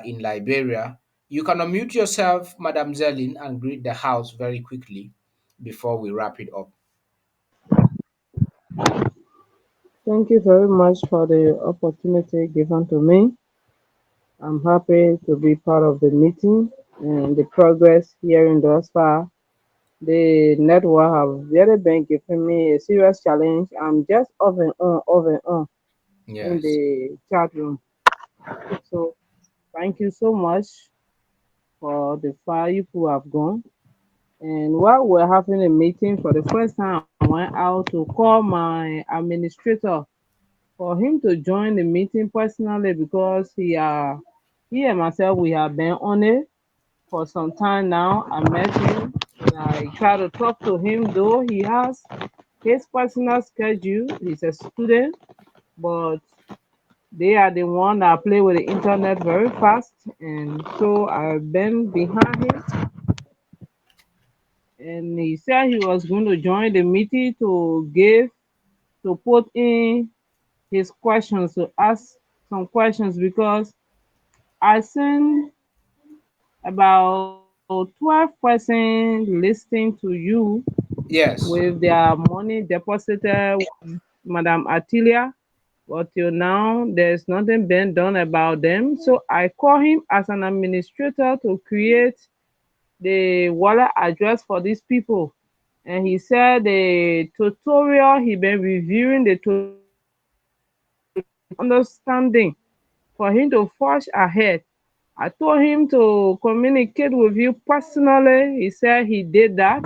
in Liberia. You can unmute yourself, Madam Zelin, and greet the house very quickly before we wrap it up. Thank you very much for the opportunity given to me. I'm happy to be part of the meeting and the progress here in thus far. The network have really been giving me a serious challenge. I'm just off and on in Yes. the chat room. So thank you so much for the five who have gone. And while we're having a meeting for the first time, I went out to call my administrator for him to join the meeting personally because he and myself we have been on it for some time now. I met him and I try to talk to him though he has his personal schedule. He's a student, but they are the one that play with the internet very fast, and so I've been behind him and he said he was going to join the meeting to put in his questions, to ask some questions, because I sent about 12 persons listening to you Yes. with their money deposited with Madam Atilia. But till now, there's nothing been done about them. So I call him as an administrator to create the wallet address for these people. And he said the tutorial, he been reviewing the tutorial, understanding for him to forge ahead. I told him to communicate with you personally. He said he did that.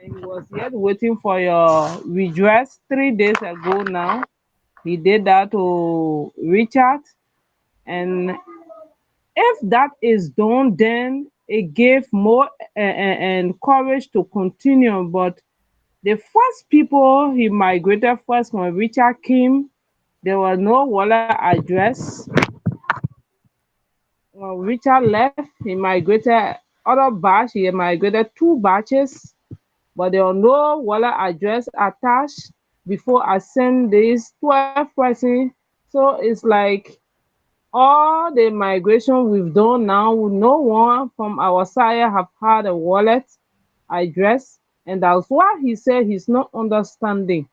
And he was yet waiting for your redress 3 days ago now. He did that to Richard. And if that is done, then it gave more and courage to continue. But the first people he migrated first when Richard came, there was no wallet address. When Richard left, he migrated other batch. He migrated two batches, but there was no wallet address attached before I send this 12 person. So it's like all the migration we've done now, no one from our side have had a wallet address, and that's why he said he's not understanding.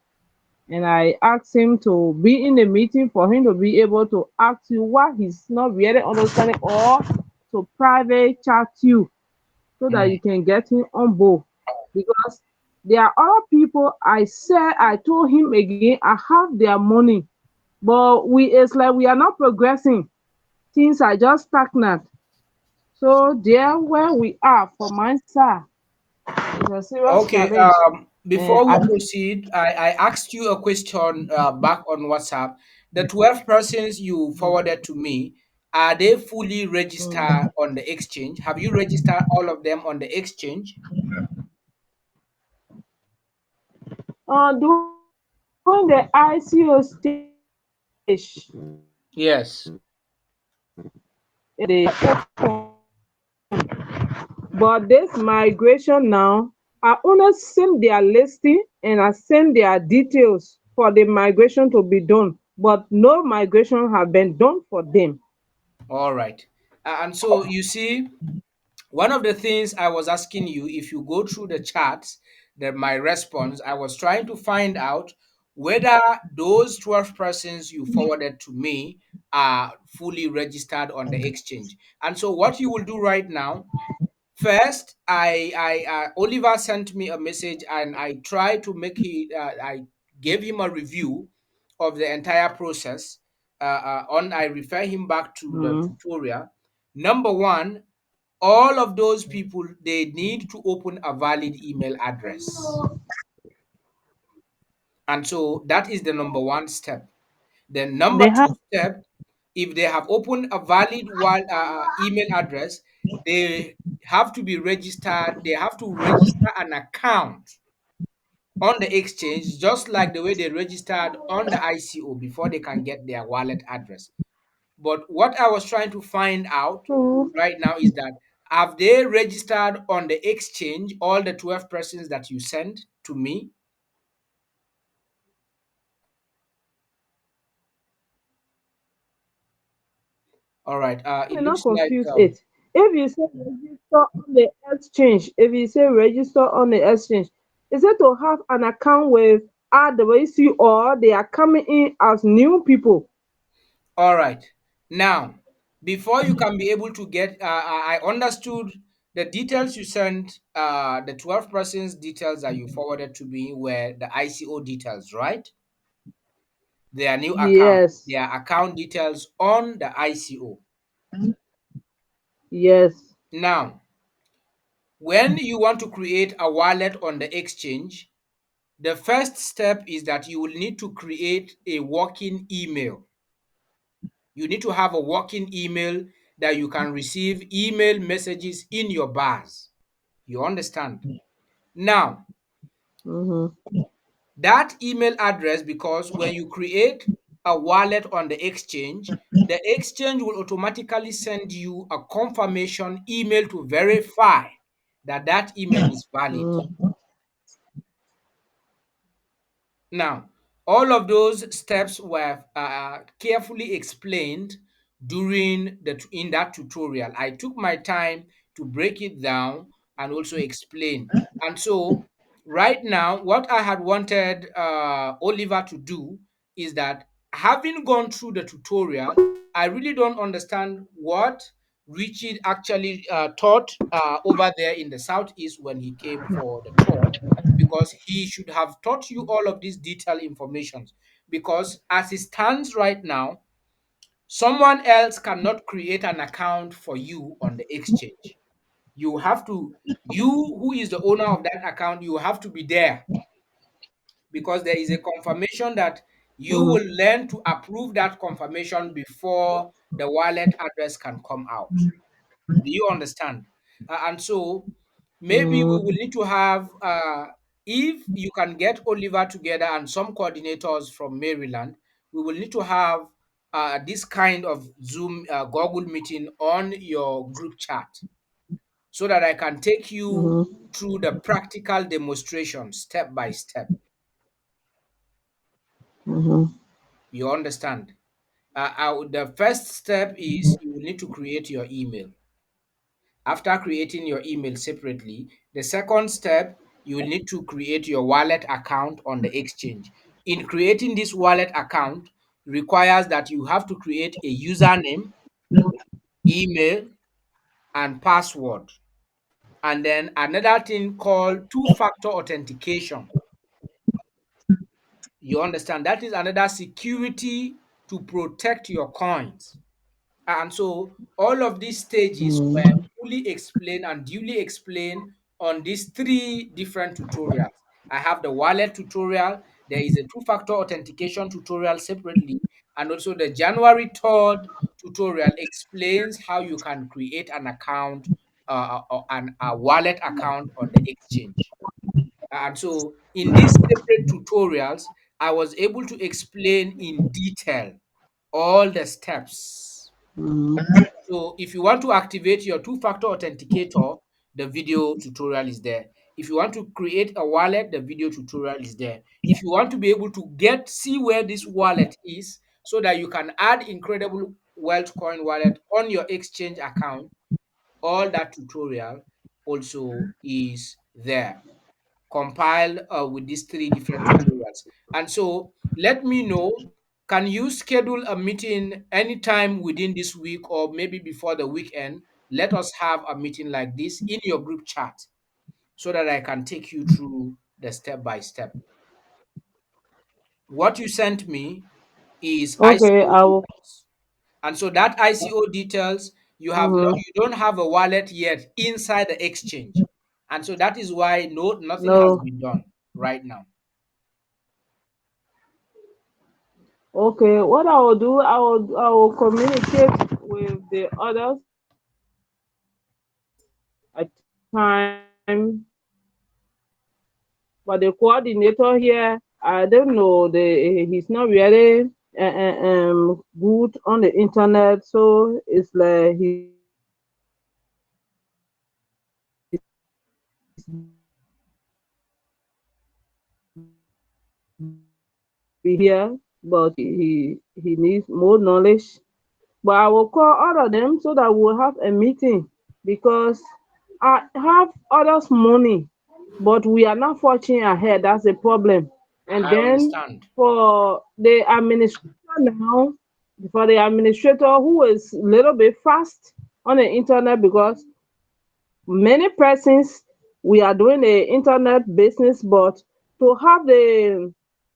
And I asked him to be in the meeting for him to be able to ask you why he's not really understanding, or to private chat you so that you Mm. can get him on board. Because there are other people, I told him again, I have their money, but it's like we are not progressing. Things are just stagnant. So there where we are from my side is a serious Okay. challenge. And Before we proceed, I asked you a question back on WhatsApp. The 12 persons you forwarded to me, are they fully registered on the exchange? Have you registered all of them on the exchange? during the ICO stage, Yes. they but this migration now, I only send their listing and I send their details for the migration to be done, but no migration have been done for them. All right. And so you see, one of the things I was asking you, if you go through the charts, my response, I was trying to find out whether those 12 persons you forwarded to me are fully registered on the exchange. And so what you will do right now, first, Oliver sent me a message and I tried to I gave him a review of the entire process. I refer him back to the Mm. tutorial. Number one, all of those people, they need to open a valid email address, and so that is the number one step. The number They have. two step, if they have opened a valid email address, they have to be registered. They have to register an account on the exchange, just like the way they registered on the ICO before they can get their wallet address. But what I was trying to find out Mm. right now is that, have they registered on the exchange, all the 12 persons that you sent to me? All right. Let It me not looks like confuse it. If you say register on the exchange, if you say register on the exchange, is it to have an account with RWC, or they are coming in as new people? all right. Now, before you can be able to get, I understood the details you sent, the 12 persons details that you forwarded to me were the ICO details, right? Their new account, Yes, their account details on the ICO. yes. Now, when you want to create a wallet on the exchange, the first step is that you will need to create a working email. You need to have a working email that you can receive email messages in your bars. You understand? Now, Mm-hmm. that email address, because when you create a wallet on the exchange will automatically send you a confirmation email to verify that that email is valid. Mm-hmm. Now, all of those steps were carefully explained during the in that tutorial. I took my time to break it down and also explain. And so, right now, what I had wanted Oliver to do is that, having gone through the tutorial, I really don't understand what Richard actually taught over there in the southeast when he came for the tour, because he should have taught you all of these detailed information. Because as it stands right now, someone else cannot create an account for you on the exchange. You have to, you who is the owner of that account, you have to be there, because there is a confirmation that you will learn to approve that confirmation before the wallet address can come out. Do you understand? And so maybe we will Mm-hmm. need to have, if you can get Oliver together and some coordinators from Maryland, we will need to have this kind of Zoom Google meeting on your group chat, so that I can take you Mm-hmm. through the practical demonstration step by step. Mm-hmm. You understand? The first step is you will need to create your email. After creating your email separately, the second step, you will need to create your wallet account on the exchange. In creating this wallet account requires that you have to create a username, email, and password. And then another thing called two-factor authentication. You understand? That is another security to protect your coins. And so all of these stages were Mm-hmm. fully explained and duly explained on these three different tutorials. I have the wallet tutorial, there is a two-factor authentication tutorial separately, and also the January 3rd tutorial explains how you can create an account, a wallet account on the exchange. And so in these separate tutorials, I was able to explain in detail all the steps. Mm-hmm. So if you want to activate your two-factor authenticator, the video tutorial is there. If you want to create a wallet, the video tutorial is there. If you want to be able to see where this wallet is, so that you can add Incredible Wealth Coin wallet on your exchange account, all that tutorial also is there, compiled with these three different tutorials. And so let me know, can you schedule a meeting anytime within this week or maybe before the weekend? Let us have a meeting like this in your group chat, so that I can take you through the step by step. What you sent me is Okay, ICO I will. details. And so that ICO details, Mm-hmm. you don't have a wallet yet inside the exchange. And so that is why nothing has No. been done right now. Okay, what I will do, I will communicate with the others at time, but the coordinator here, I don't know, he's not really good on the internet, so it's like he's be here, but he needs more knowledge. But I will call all of them so that we'll have a meeting, because I have others' money, but we are not forging ahead. That's the problem. And I then understand. for the administrator now, for the administrator who is a little bit fast on the internet, because many persons we are doing the internet business, but to have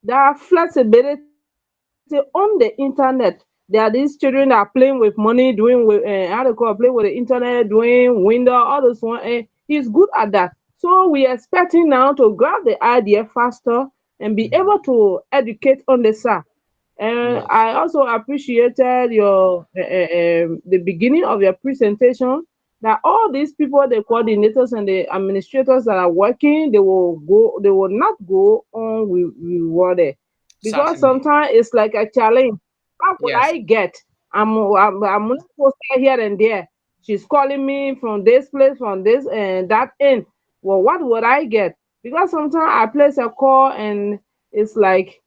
that flexibility on the internet, there are these children that are playing with money, doing with how they call it, play with the internet, doing window, all those one. He's good at that. So we are expecting now to grab the idea faster and be able Mhm. to educate on the side. Yes. I also appreciated your the beginning of your presentation, that all these people, the coordinators and the administrators that are working, they will not go on rewarded, because Certainly. sometimes it's like a challenge. How could Yes. I get? I'm not posted here and there. she's calling me from this place, from this and that end. Well, what would I get? Because sometimes I place a call and it's like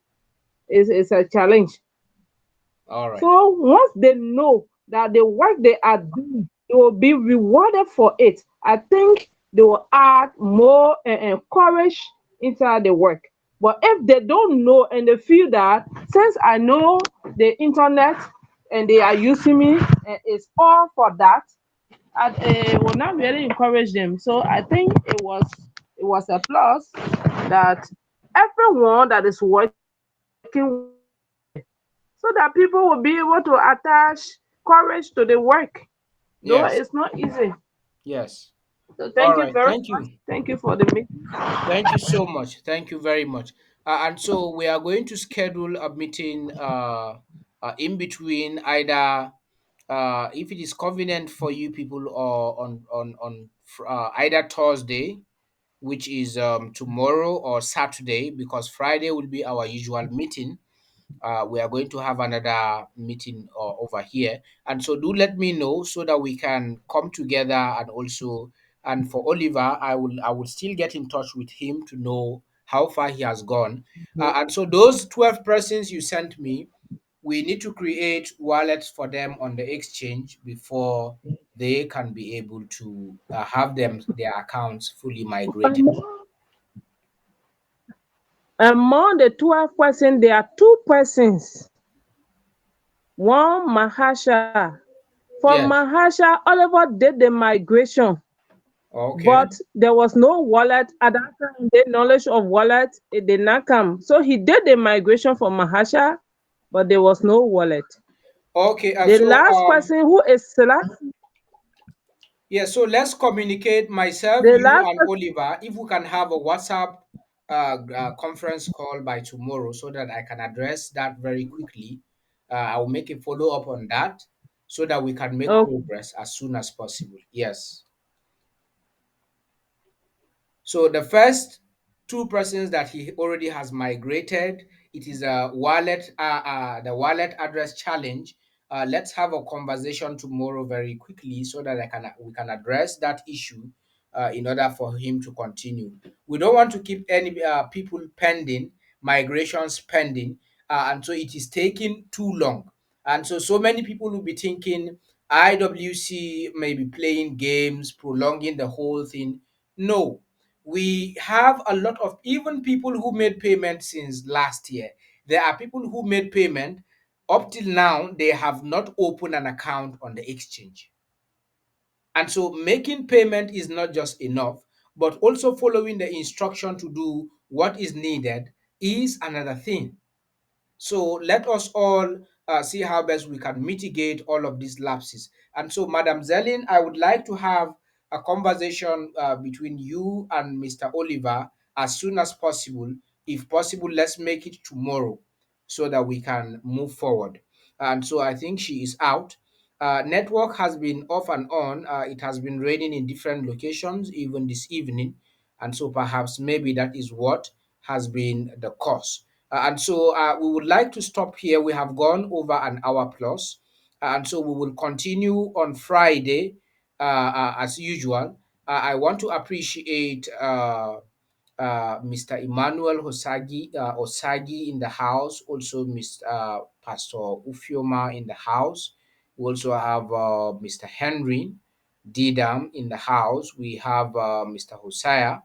it's a challenge. All right. So once they know that the work they are doing, they will be rewarded for it. I think they will add more courage into the work. But if they don't know and they feel that since I know the internet and they are using me, it's all for that, I will not really encourage them. So I think it was a plus that everyone that is working will be rewarded so that people will be able to attach courage to the work. Though Yes. it's not easy. Yes. So All thank you right. very Thank much. you. Thank you for the meeting. Thank you so much. Thank you very much. And so we are going to schedule a meeting in between either if it is convenient for you people or on either Thursday, which is tomorrow, or Saturday, because Friday will be our usual meeting. We are going to have another meeting over here, and so do let me know so that we can come together. And also, and for Oliver, I will still get in touch with him to know how far he has gone. And so those 12 persons you sent me, we need to create wallets for them on the exchange before they can be able to have their accounts fully migrated. Among the 12 persons, there are two persons. One Mahasha. For Yes. Mahasha, Oliver did the migration, Okay. but there was no wallet at that time. The knowledge of wallet, it did not come. So he did the migration for Mahasha, but there was no wallet. Okay. The last person who is selected, Yeah, so let's communicate, myself, the you, last and person, Oliver, if we can have a WhatsApp conference call by tomorrow so that I can address that very quickly. I will make a follow up on that so that we can make okay, progress as soon as possible. Yes. So the first two persons that he already has migrated, it is a wallet, the wallet address challenge. Let's have a conversation tomorrow very quickly so that we can address that issue in order for him to continue. We don't want to keep any people pending, migrations pending, and so it is taking too long. And so many people will be thinking IWC may be playing games, prolonging the whole thing. No, we have a lot of even people who made payment since last year. There are people who made payment up till now, they have not opened an account on the exchange. And so making payment is not just enough, but also following the instruction to do what is needed is another thing. So let us all see how best we can mitigate all of these lapses. And so, Madam Zelin, I would like to have a conversation between you and Mr. Oliver as soon as possible. If possible, let's make it tomorrow so that we can move forward. And so I think she is out. Network has been off and on. It has been raining in different locations, even this evening. And so perhaps maybe that is what has been the cause. And so we would like to stop here. We have gone over an hour plus, and so we will continue on Friday as usual. I want to appreciate Mr. Emmanuel Osagi in the house, also Mr. Pastor Ufioma in the house. We also have Mr. Henry Didam in the house. We have Mr. Hosea,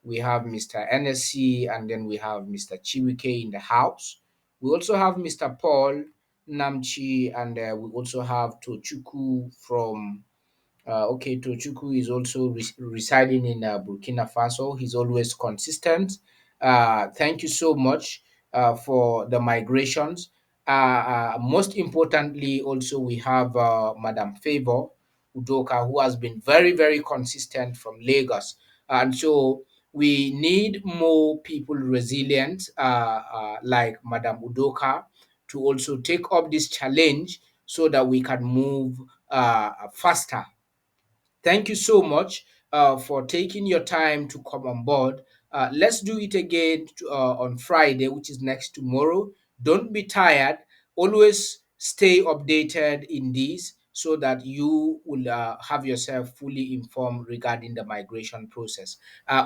we have Mr. NSC, and then we have Mr. Chiwike in the house. We also have Mr. Paul Namchi, and we also have Tochuku from okay, Tochukwu is also residing in Burkina Faso. He's always consistent. Thank you so much for the migrations. Most importantly, also we have Madam Favor Udoka, who has been very, very consistent from Lagos. And so we need more people resilient, like Madam Udoka, to also take up this challenge so that we can move faster. Thank you so much for taking your time to come on board. Let's do it again on Friday, which is next tomorrow. Don't be tired. Always stay updated in this so that you will have yourself fully informed regarding the migration process.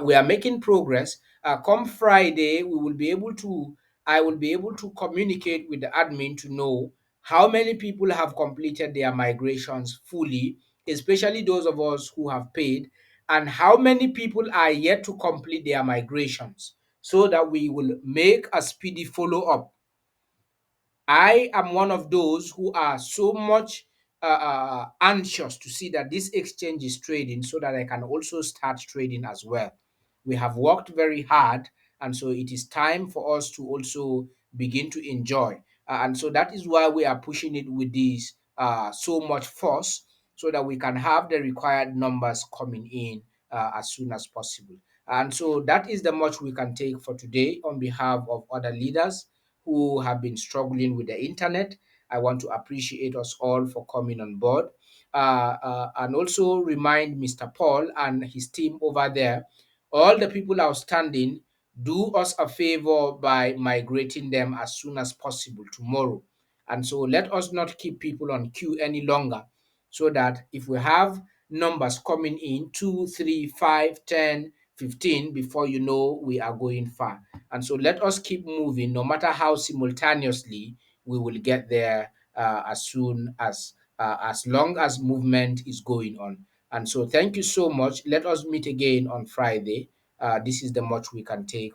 We are making progress. Come Friday, we will be able to. I will be able to communicate with the admin to know how many people have completed their migrations fully, especially those of us who have paid, and how many people are yet to complete their migrations, so that we will make a speedy follow up. I am one of those who are so much anxious to see that this exchange is trading, so that I can also start trading as well. We have worked very hard, and so it is time for us to also begin to enjoy. And so that is why we are pushing it with this so much force, so that we can have the required numbers coming in as soon as possible. And so that is the much we can take for today on behalf of other leaders who have been struggling with the internet. I want to appreciate us all for coming on board, and also remind Mr. Paul and his team over there, all the people outstanding, do us a favor by migrating them as soon as possible tomorrow. And so let us not keep people on queue any longer, so that if we have numbers coming in 2, 3, 5, 10, 15, before you know, we are going far. And so let us keep moving, no matter how simultaneously we will get there as soon as long as movement is going on. And so thank you so much. Let us meet again on Friday. This is the much we can take